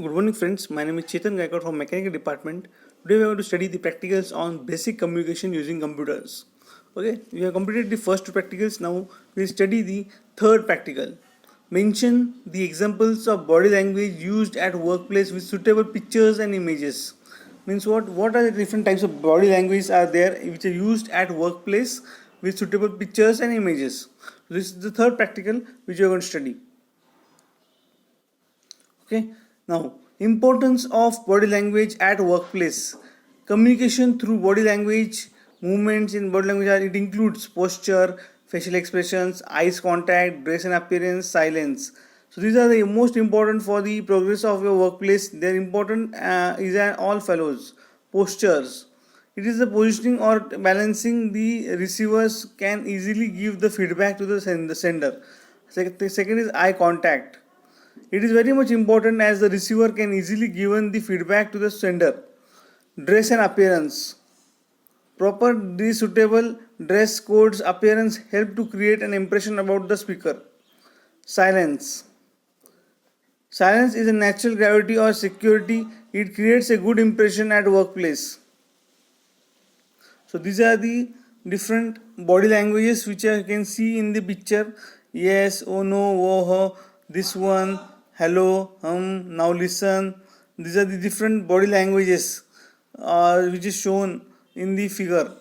Good morning, friends. My name is Chetan Gaikwad from Mechanical Department. Today we are going to study the practicals on basic communication using computers. Okay, we have completed the first two practicals. Now we will study the third practical. Mention the examples of body language used at workplace with suitable pictures and images. Means what? What are the different types of body language are there which are used at workplace with suitable pictures and images? This is the third practical which we are going to study. Okay, now importance of body language at workplace. Communication through body language, movements in body language it includes posture, facial expressions, eyes contact, dress and appearance, silence. So these are the most important for the progress of your workplace. They are important is an all fellows. Postures. It is the positioning or balancing the receivers can easily give the feedback to the sender. Second is eye contact. It is very much important as the receiver can easily give the feedback to the sender. Dress and appearance. Proper suitable dress codes appearance help to create an impression about the speaker. Silence. Silence is a natural gravity or security. It creates a good impression at workplace. So these are the different body languages which you can see in the picture. Yes, oh no, oh, this one, hello, now listen. These are the different body languages which is shown in the figure.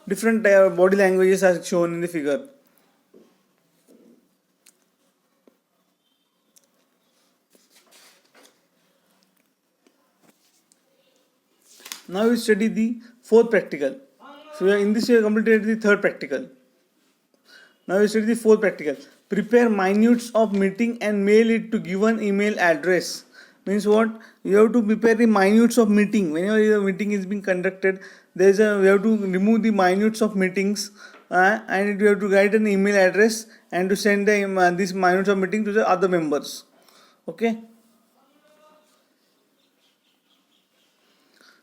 Different body languages are shown in the figure. Now we study the fourth practical. So in this we have completed the third practical. Now we study the fourth practical. Prepare minutes of meeting and mail it to given email address. Means what? You have to prepare the minutes of meeting. Whenever the meeting is being conducted, we have to remove the minutes of meetings and you have to write an email address and to send this minutes of meeting to the other members. Okay.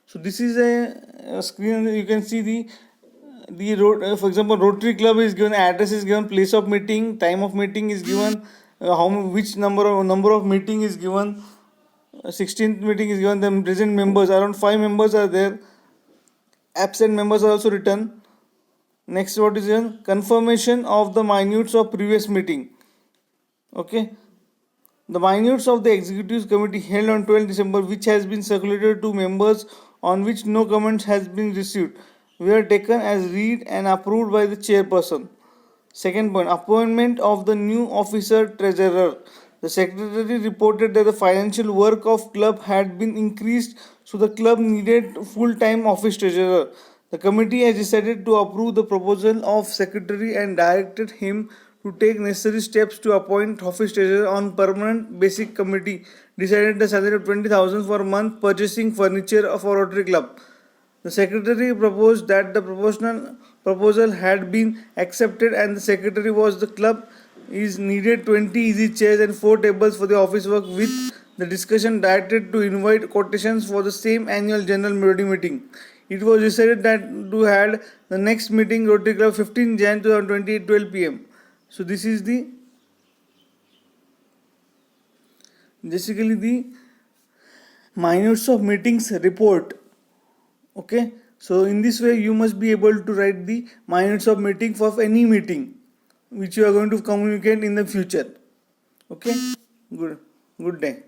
So this is a screen. You can see the road. For example, Rotary Club is given, address is given, place of meeting, time of meeting is given, which number of meeting is given. 16th meeting is given. The present members, around 5 members are there. Absent members are also written. Next, what is given? Confirmation of the minutes of previous meeting. Okay. The minutes of the executive committee held on 12 December, which has been circulated to members, on which no comments has been received, were taken as read and approved by the chairperson. Second point, appointment of the new officer treasurer. The secretary reported that the financial work of club had been increased, so the club needed full-time office treasurer. The committee has decided to approve the proposal of secretary and directed him to take necessary steps to appoint office treasurer on permanent basic. Committee decided the salary of 20,000 for a month, purchasing furniture for Rotary Club. The secretary proposed that the proposal had been accepted and the secretary was the club is needed 20 easy chairs and 4 tables for the office work, with the discussion directed to invite quotations for the same annual general body meeting. It was decided that to had the next meeting Rotary Club 15 Jan 2020 at 12 pm. So this is basically the minutes of meetings report. Okay, so in this way you must be able to write the minutes of meeting for any meeting which you are going to communicate in the future. Okay, good day.